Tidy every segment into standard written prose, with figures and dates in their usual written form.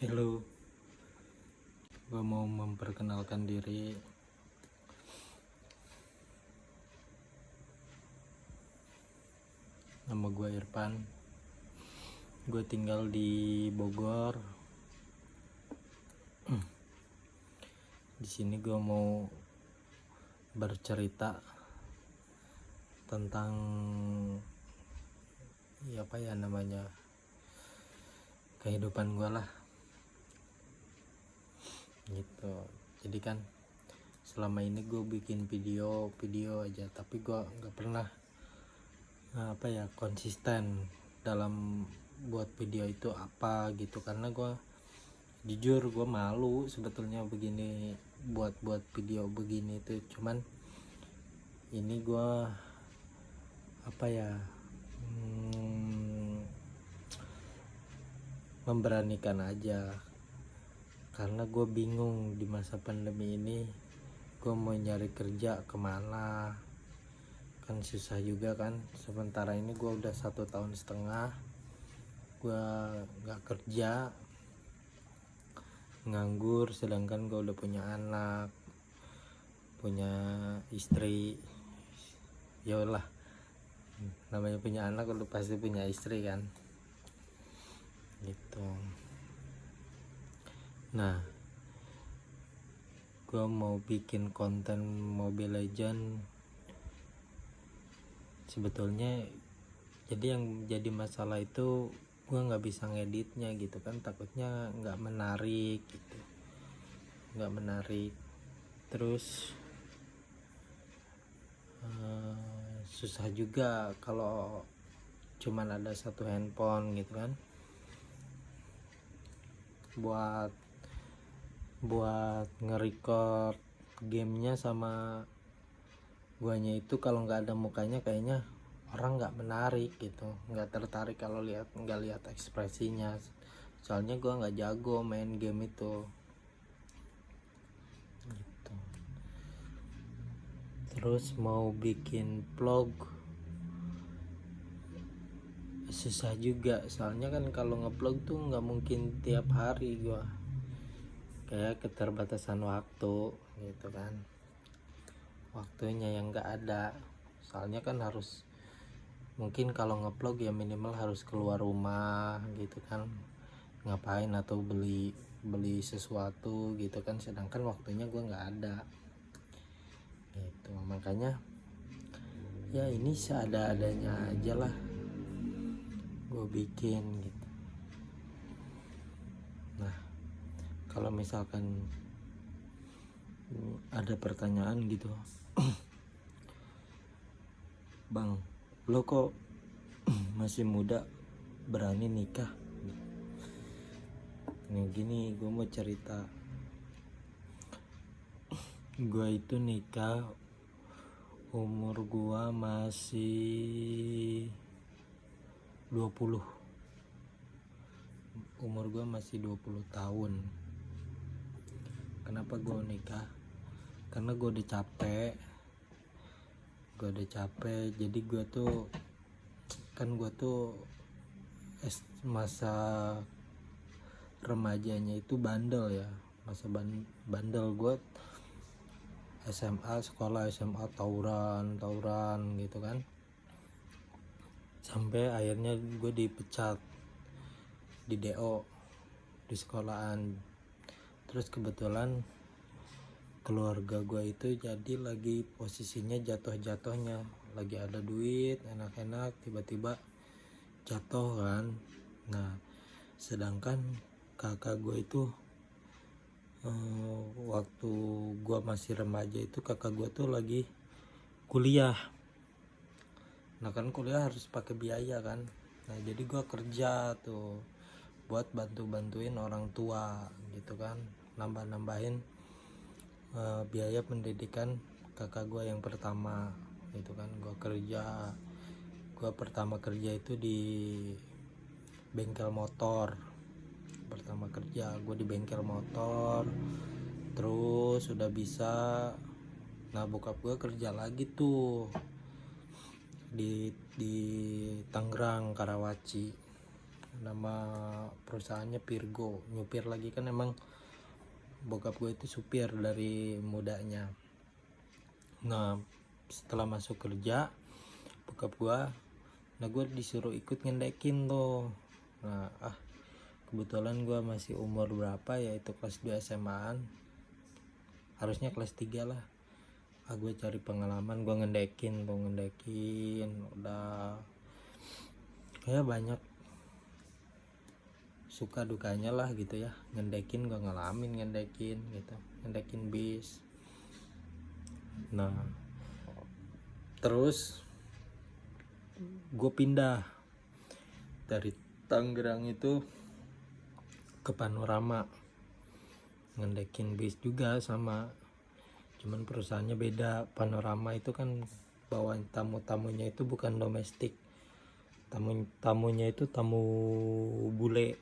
Halo, gue mau memperkenalkan diri. Nama gue Irfan. Gue tinggal di Bogor. Di sini gue mau bercerita tentang kehidupan gue lah. Gitu. Jadi kan selama ini gue bikin video aja, tapi gue nggak pernah konsisten dalam buat video itu apa gitu, karena gue jujur gue malu sebetulnya buat video begini tuh. Cuman ini gue memberanikan aja, karena gue bingung di masa pandemi ini gue mau nyari kerja kemana. Kan susah juga kan, sementara ini gue udah 1,5 tahun gue nggak kerja, nganggur, sedangkan gue udah punya anak, punya istri. Ya lah, namanya punya anak udah pasti punya istri kan, gitu. Nah, gue mau bikin konten Mobile Legend. Sebetulnya jadi yang jadi masalah itu gue nggak bisa ngeditnya gitu kan, takutnya nggak menarik gitu, nggak menarik. Terus susah juga kalau cuman ada satu handphone gitu kan, buat nge-record gamenya sama guanya itu. Kalau nggak ada mukanya kayaknya orang nggak menarik gitu, nggak tertarik kalau nggak lihat ekspresinya. Soalnya gua nggak jago main game itu gitu. Terus mau bikin vlog susah juga, soalnya kan kalau nge-vlog tuh nggak mungkin tiap hari, gua kayak keterbatasan waktu gitu kan, waktunya yang nggak ada. Soalnya kan harus, mungkin kalau nge-vlog ya minimal harus keluar rumah gitu kan, ngapain atau beli sesuatu gitu kan, sedangkan waktunya gue nggak ada gitu. Makanya ya ini seada-adanya aja lah gue bikin gitu. Nah, kalau misalkan ada pertanyaan gitu, Bang, lo kok masih muda berani nikah? Nih gini, gue mau cerita. Gue itu nikah umur gue masih 20. Umur gue masih 20 tahun. Kenapa gue nikah? Karena gue udah capek. Jadi gue tuh masa remajanya itu bandel ya. Masa bandel gue sekolah SMA tawuran gitu kan. Sampai akhirnya gue dipecat di DO di sekolahan. Terus kebetulan keluarga gue itu jadi lagi posisinya jatuhnya, lagi ada duit enak-enak, tiba-tiba jatuh kan. Nah, sedangkan kakak gue itu waktu gue masih remaja itu kakak gue tuh lagi kuliah. Nah kan kuliah harus pakai biaya kan. Nah jadi gue kerja tuh buat bantuin orang tua gitu kan, nambahin biaya pendidikan kakak gue yang pertama gitu kan. Gue pertama kerja itu di bengkel motor. Pertama kerja gue di bengkel motor, terus sudah bisa. Nah bokap gue kerja lagi tuh di Tangerang, Karawaci nama perusahaannya Virgo. Nyupir lagi kan, emang bokap gue itu supir dari mudanya. Nah setelah masuk kerja bokap gue, nah gue disuruh ikut ngendekin tuh. Nah kebetulan gue masih umur berapa ya, itu kelas 2 SMA-an, harusnya kelas 3 lah. Gue cari pengalaman, gue ngendekin udah ya banyak suka dukanya lah gitu ya. Ngendekin gue ngalamin ngendekin gitu, ngendekin bis. Nah terus gue pindah dari Tangerang itu ke Panorama, ngendekin bis juga sama, cuman perusahaannya beda. Panorama itu kan bawa tamu-tamunya itu bukan domestik, tamunya itu tamu bule,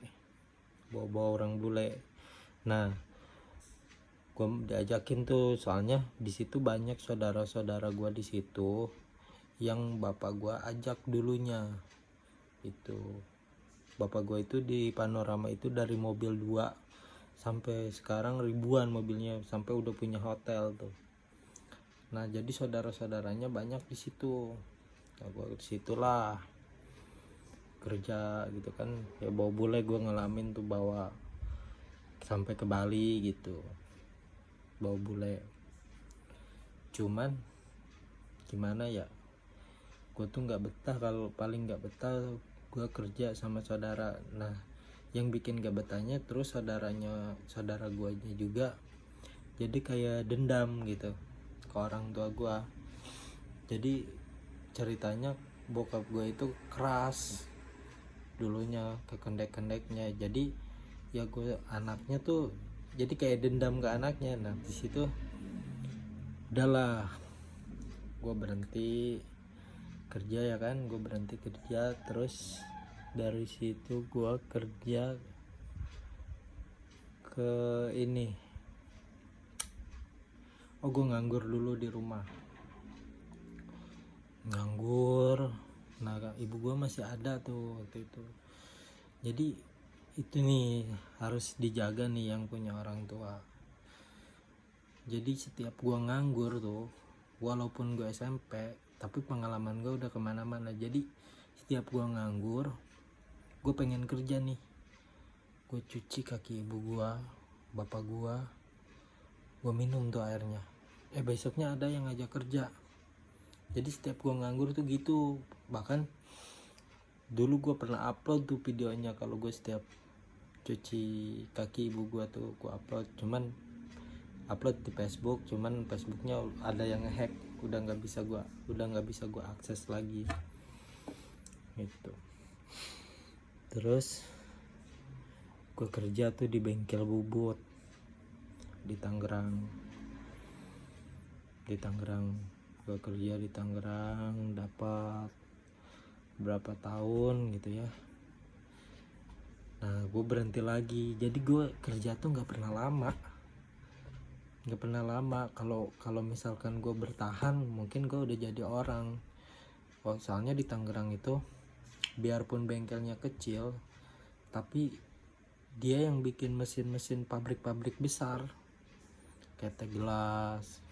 bawa orang bule. Nah gue diajakin tuh, soalnya di situ banyak saudara-saudara gue di situ yang bapak gue ajak dulunya. Itu bapak gue itu di Panorama itu dari mobil 2 sampai sekarang ribuan mobilnya, sampai udah punya hotel tuh. Nah jadi saudara-saudaranya banyak di situ. Nah gue disitulah kerja gitu kan ya, bawa bule. Gue ngalamin tuh bawa sampai ke Bali gitu, bawa bule. Cuman gimana ya, gue tuh nggak betah. Kalau paling nggak betah gue kerja sama saudara. Nah yang bikin gak betahnya, terus saudara guanya juga jadi kayak dendam gitu ke orang tua gue. Jadi ceritanya bokap gue itu keras dulunya ke kendek-kendeknya. Jadi ya gue anaknya tuh jadi kayak dendam ke anaknya. Nah di situ udahlah gue berhenti kerja ya kan, gue berhenti kerja. Terus dari situ gue kerja ke ini, gue nganggur dulu di rumah, nganggur. Nah ibu gue masih ada tuh waktu itu. Jadi itu nih harus dijaga nih yang punya orang tua. Jadi setiap gue nganggur tuh, walaupun gue SMP tapi pengalaman gue udah kemana-mana. Jadi setiap gue nganggur, gue pengen kerja nih, gue cuci kaki ibu gue, bapak gue minum tuh airnya. Besoknya ada yang ngajak kerja. Jadi setiap gue nganggur tuh gitu. Bahkan dulu gue pernah upload tuh videonya, kalau gue setiap cuci kaki ibu gue tuh gue upload. Cuman upload di Facebook, cuman Facebooknya ada yang ngehack, udah nggak bisa gue akses lagi gitu. Terus gue kerja tuh di bengkel bubut di Tangerang. Gue kerja di Tangerang dapat berapa tahun gitu ya. Nah gue berhenti lagi. Jadi gue kerja tuh nggak pernah lama. Kalau misalkan gue bertahan, mungkin gue udah jadi orang. Soalnya di Tangerang itu biarpun bengkelnya kecil, tapi dia yang bikin mesin-mesin pabrik-pabrik besar kayak Teh Gelas,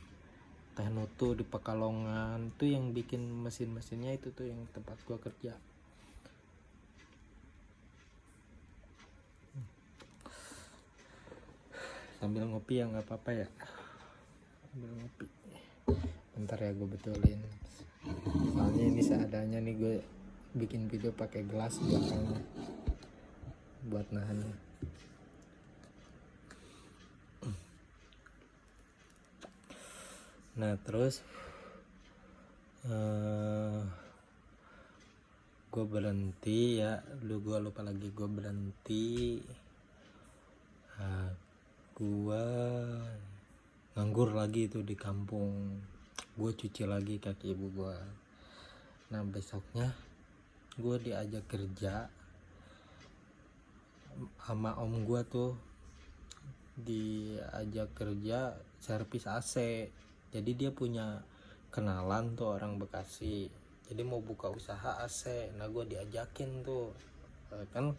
Teh Nutu di Pekalongan, itu yang bikin mesin-mesinnya itu tuh yang tempat gua kerja. Sambil ngopi ya, nggak apa-apa ya, sambil ngopi. Bentar ya gue betulin, soalnya ini seadanya nih gue bikin video pakai gelas belakangnya buat nahannya. Nah terus gue berhenti ya, gue lupa lagi gue berhenti. Gue nganggur lagi tuh di kampung, gue cuci lagi kaki ibu gue. Nah besoknya gue diajak kerja sama om gue tuh, diajak kerja servis AC. Jadi dia punya kenalan tuh orang Bekasi, jadi mau buka usaha AC. Nah gue diajakin tuh kan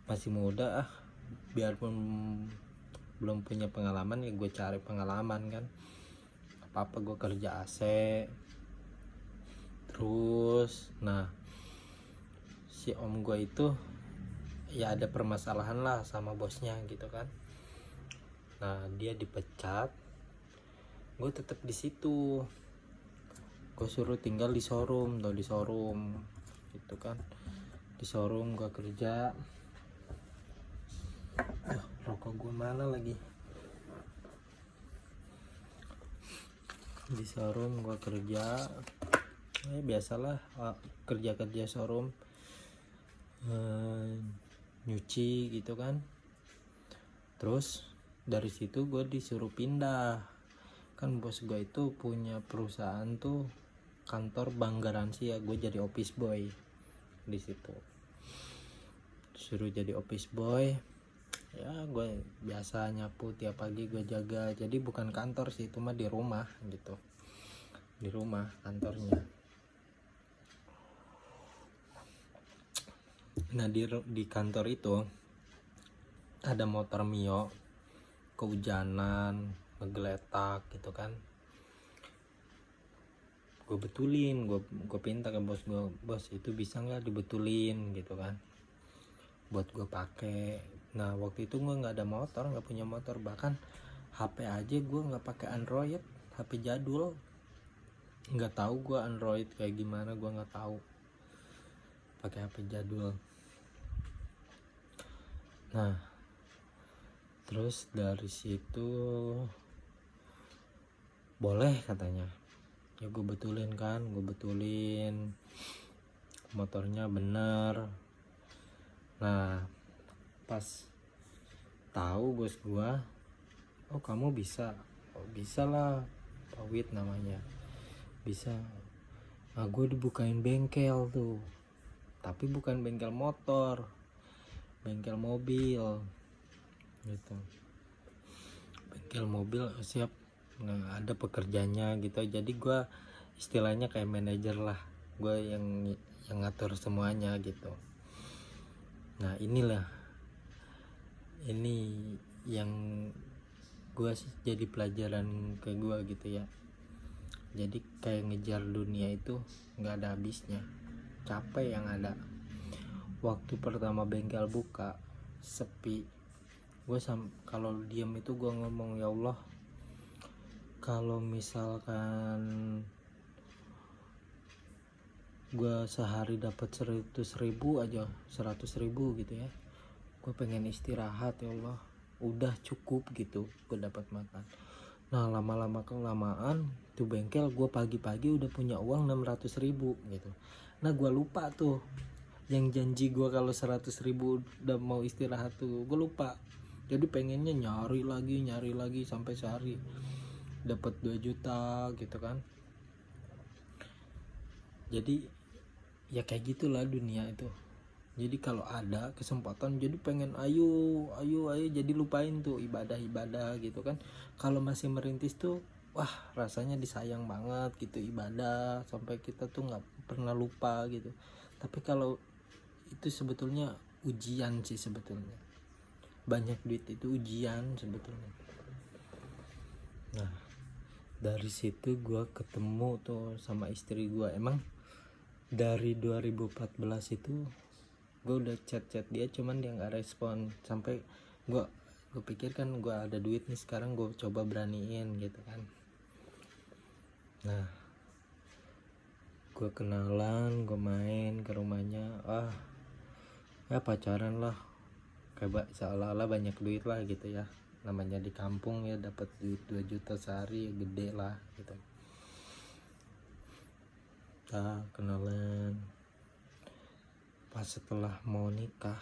masih muda, biarpun belum punya pengalaman ya gue cari pengalaman kan. Apa gue kerja AC terus. Nah si om gue itu ya ada permasalahan lah sama bosnya gitu kan. Nah dia dipecat, gue tetap di situ, gue suruh tinggal di showroom gitu kan. Di showroom gue kerja. Rokok gue mana lagi. Di showroom gue kerja, biasalah kerja showroom, nyuci gitu kan. Terus dari situ gue disuruh pindah, kan bos gue itu punya perusahaan tuh, kantor bank garansi ya. Gue jadi office boy di situ, suruh jadi office boy ya. Gue biasa nyapu tiap pagi, gue jaga. Jadi bukan kantor sih, itu mah di rumah gitu, di rumah kantornya. Nah di kantor itu ada motor Mio kehujanan, ngegeletak gitu kan. Gue betulin, gue pinta ke bos gue, bos itu bisa nggak dibetulin gitu kan, buat gue pakai. Nah waktu itu gue nggak ada motor, nggak punya motor, bahkan HP aja gue nggak pakai Android, HP jadul. Nggak tahu gue Android kayak gimana, gue nggak tahu, pakai HP jadul. Nah terus dari situ boleh katanya, ya gue betulin kan, gue betulin motornya bener. Nah pas tahu bos gue, oh kamu bisa, oh bisa lah, Pak Wid namanya, bisa. Nah gue dibukain bengkel tuh, tapi bukan bengkel motor, bengkel mobil gitu, bengkel mobil siap. Nah ada pekerjanya gitu, jadi gue istilahnya kayak manajer lah, gue yang ngatur semuanya gitu. Nah ini yang gue sih jadi pelajaran ke gue gitu ya. Jadi kayak ngejar dunia itu nggak ada habisnya, capek yang ada. Waktu pertama bengkel buka sepi, gue kalau diam itu gue ngomong, ya Allah, kalau misalkan gue sehari dapat 100.000 aja, 100.000 gitu ya, gue pengen istirahat ya Allah, udah cukup gitu gue dapat makan. Nah lama-lama kelamaan tuh bengkel gue pagi-pagi udah punya uang 600.000 gitu. Nah gue lupa tuh yang janji gue kalau 100.000 udah mau istirahat tuh, gue lupa. Jadi pengennya nyari lagi sampai sehari dapat 2 juta gitu kan. Jadi ya kayak gitulah dunia itu. Jadi kalau ada kesempatan jadi pengen ayo jadi lupain tuh ibadah gitu kan. Kalau masih merintis tuh wah rasanya disayang banget gitu ibadah, sampai kita tuh nggak pernah lupa gitu. Tapi kalau itu sebetulnya ujian sih sebetulnya, banyak duit itu ujian sebetulnya. Nah dari situ gue ketemu tuh sama istri gue. Emang dari 2014 itu gue udah chat dia, cuman dia nggak respon. Sampai gue pikir kan gue ada duit nih sekarang, gue coba beraniin gitu kan. Nah gue kenalan, gue main ke rumahnya, ya pacaran lah, kayak seolah-olah banyak duit lah gitu ya, namanya di kampung ya, dapat duit 2 juta sehari ya gede lah gitu. Kita kenalan, pas setelah mau nikah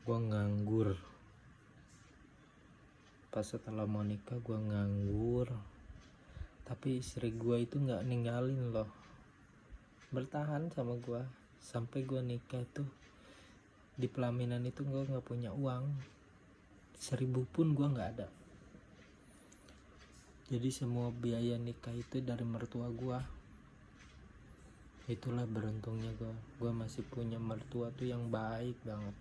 gue nganggur. Pas setelah mau nikah gue nganggur, tapi istri gue itu nggak ninggalin loh, bertahan sama gue sampai gue nikah tuh. Di pelaminan itu gue nggak punya uang 1.000 pun gue nggak ada. Jadi semua biaya nikah itu dari mertua gue. Itulah beruntungnya gue masih punya mertua tuh yang baik banget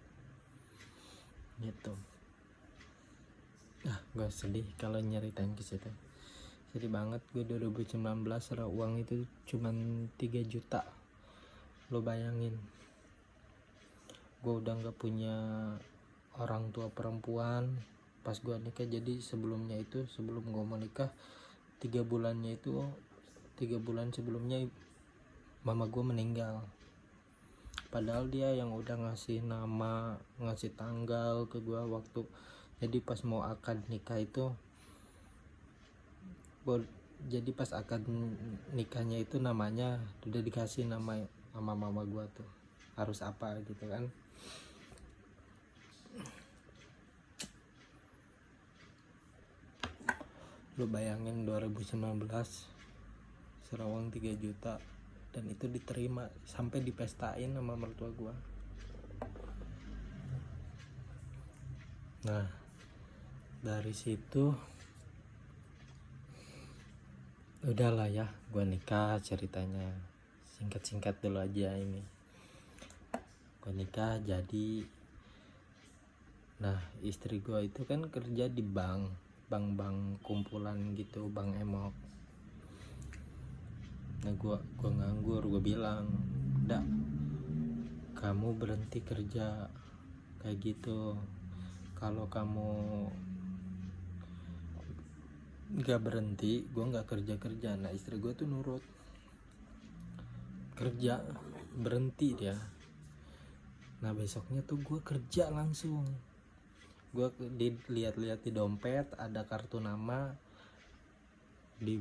gitu. Gue sedih kalau nyeritain ke situ, sedih banget. Gue 2019 uang itu cuman 3 juta. Lo bayangin, gue udah gak punya orang tua perempuan pas gue nikah. Jadi sebelum gue mau nikah 3 bulan sebelumnya mama gue meninggal. Padahal dia yang udah ngasih nama, ngasih tanggal ke gue waktu. Jadi pas mau akad nikah itu, jadi pas akad nikahnya itu namanya udah dikasih nama sama mama gue tuh harus apa gitu kan. Lu bayangin 2019 Serawang 3 juta dan itu diterima sampai dipestain sama mertua gua. Nah, dari situ udahlah ya, gua nikah. Ceritanya singkat-singkat dulu aja ini. Gua nikah jadi, nah istri gua itu kan kerja di bank kumpulan gitu, bank emok. Nah gua nganggur. Gua bilang, "Dak, kamu berhenti kerja kayak gitu. Kalau kamu nggak berhenti, gue nggak kerja." Nah istri gue tuh nurut, kerja, berhenti dia. Nah besoknya tuh gue kerja langsung. Gue dilihat-lihat di dompet ada kartu nama di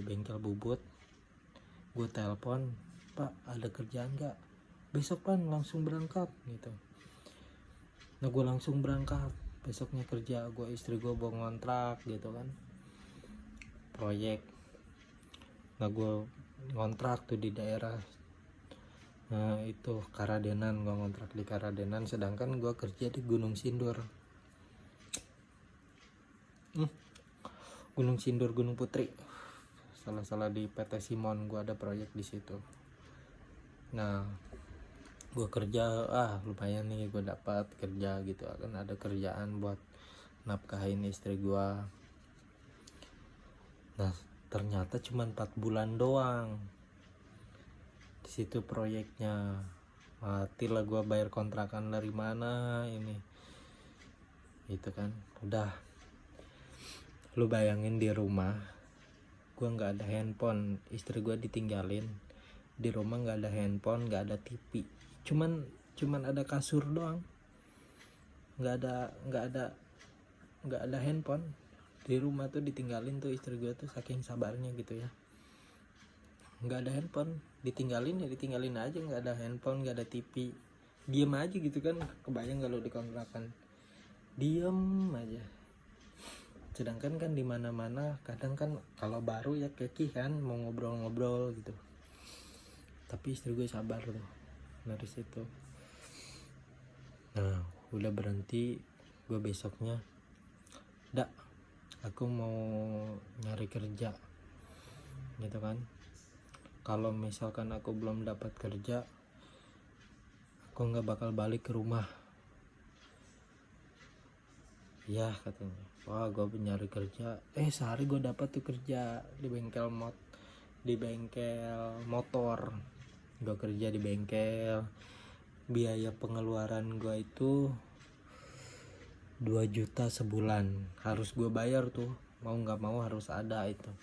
bengkel bubut. Gue telepon, "Pak, ada kerjaan nggak?" "Besok Pan, langsung berangkat," gitu. Nah gue langsung berangkat besoknya kerja. Istri gue bawa ngontrak gitu kan, proyek. Nah gue ngontrak tuh di daerah itu Karadenan. Gue ngontrak di Karadenan, sedangkan gue kerja di Gunung Sindur. Gunung Putri, salah di PT Simon. Gue ada proyek di situ. Nah gue kerja, lumayan nih gue dapat kerja gitu kan, ada kerjaan buat nafkahin istri gue. Nah ternyata cuma 4 bulan doang di situ proyeknya. Mati lah gue bayar kontrakan dari mana ini itu kan. Udah, lu bayangin di rumah gue nggak ada handphone, istri gue ditinggalin di rumah, nggak ada handphone, nggak ada TV, cuman ada kasur doang, nggak ada handphone di rumah tuh. Ditinggalin tuh istri gue tuh saking sabarnya gitu ya. Nggak ada handphone, ditinggalin aja, nggak ada handphone, nggak ada TV, diem aja gitu kan. Kebayang kalau di kontrakan diem aja. Sedangkan kan di mana-mana kadang kan kalau baru ya keki kan mau ngobrol-ngobrol gitu. Tapi istri gue sabar tuh dari situ. Nah udah berhenti, gue besoknya, "Dak, aku mau nyari kerja," gitu kan. "Kalau misalkan aku belum dapat kerja, aku nggak bakal balik ke rumah." "Ya," katanya. Wah gue nyari kerja, sehari gue dapat tuh kerja di bengkel motor. Gue kerja di bengkel, biaya pengeluaran gue itu 2 juta sebulan harus gue bayar tuh, mau nggak mau harus ada itu.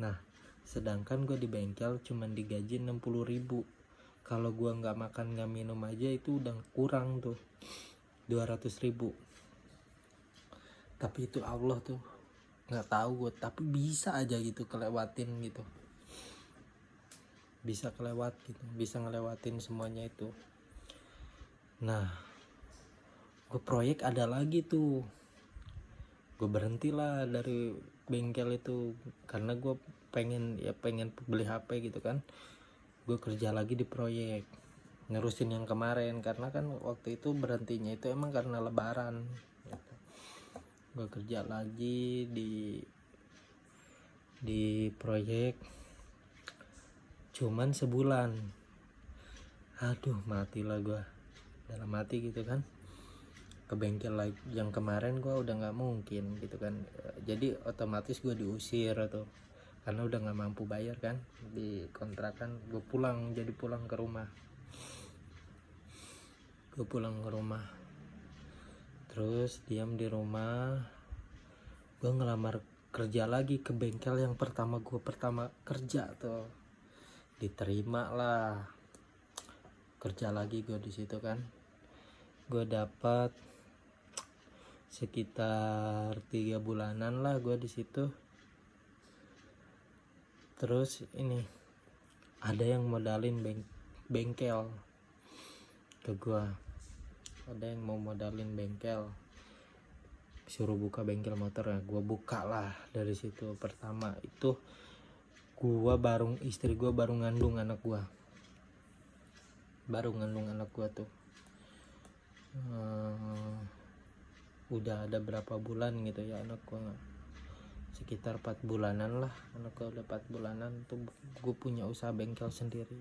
Nah sedangkan gue di bengkel cuman digaji 60.000. Kalau gue nggak makan nggak minum aja itu udah kurang tuh 200.000. Tapi itu Allah tuh, nggak tahu gue, tapi bisa aja gitu kelewatin gitu, bisa ngelewatin semuanya itu. Nah gue proyek ada lagi tuh, gue berhentilah dari bengkel itu karena gue pengen beli HP gitu kan. Gue kerja lagi di proyek nerusin yang kemarin, karena kan waktu itu berhentinya itu emang karena lebaran gitu. Gue kerja lagi di proyek. cuman sebulan. Aduh, matilah gue dalam hati gitu kan. Ke bengkel lagi yang kemarin gue udah nggak mungkin gitu kan. Jadi otomatis gue diusir tuh karena udah nggak mampu bayar kan di kontrakan. Gue pulang ke rumah. Terus diam di rumah. Gue ngelamar kerja lagi ke bengkel yang pertama kerja tuh. Diterima lah, kerja lagi gue di situ kan. Gue dapat sekitar 3 bulanan lah gue di situ. Terus ini ada yang modalin bengkel ke gue, ada yang mau modalin bengkel, suruh buka bengkel motor ya. Gue buka lah dari situ. Pertama itu istri gue baru ngandung anak gue tuh. Udah ada berapa bulan gitu ya anak gue, sekitar 4 bulanan lah. Anak gue udah 4 bulanan tuh gue punya usaha bengkel sendiri.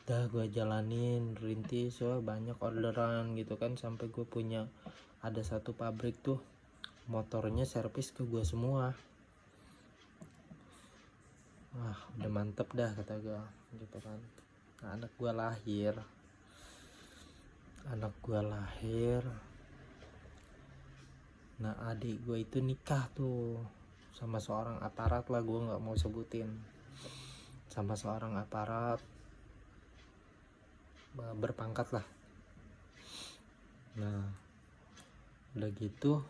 Udah gue jalanin rintis, banyak orderan gitu kan, sampai gue punya ada satu pabrik tuh motornya servis ke gue semua. Wah, udah mantep dah kata gue gitu kan. Nah, anak gue lahir. Nah, adik gue itu nikah tuh sama seorang aparat lah, gue nggak mau sebutin, sama seorang aparat berpangkat lah. Nah, udah gitu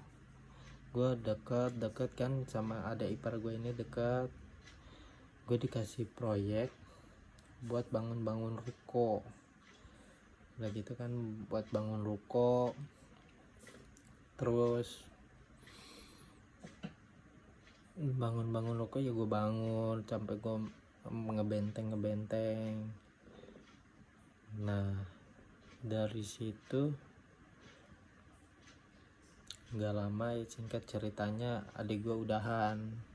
gue deket kan sama adik ipar gue ini, deket. Gue dikasih proyek buat bangun ruko. Udah gitu kan buat bangun ruko. Terus bangun ruko ya gue bangun sampai gue ngebenteng. Nah, dari situ nggak lama ya, singkat ceritanya adik gue udahan.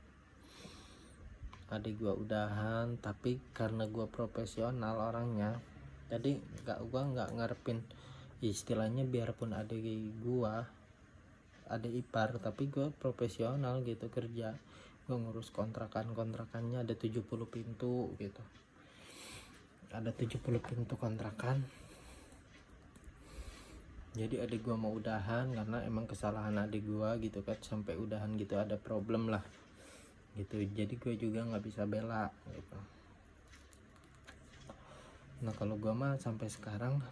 Tapi karena gue profesional orangnya, jadi gue nggak ngarepin istilahnya, biarpun adik ipar, tapi gue profesional gitu kerja. Gue ngurus kontrakannya ada 70 pintu gitu, ada 70 pintu kontrakan. Jadi adik gue mau udahan karena emang kesalahan adik gue gitu kan, sampai udahan gitu ada problem lah gitu. Jadi gue juga nggak bisa bela gitu. Nah, kalau gue mah sampai sekarang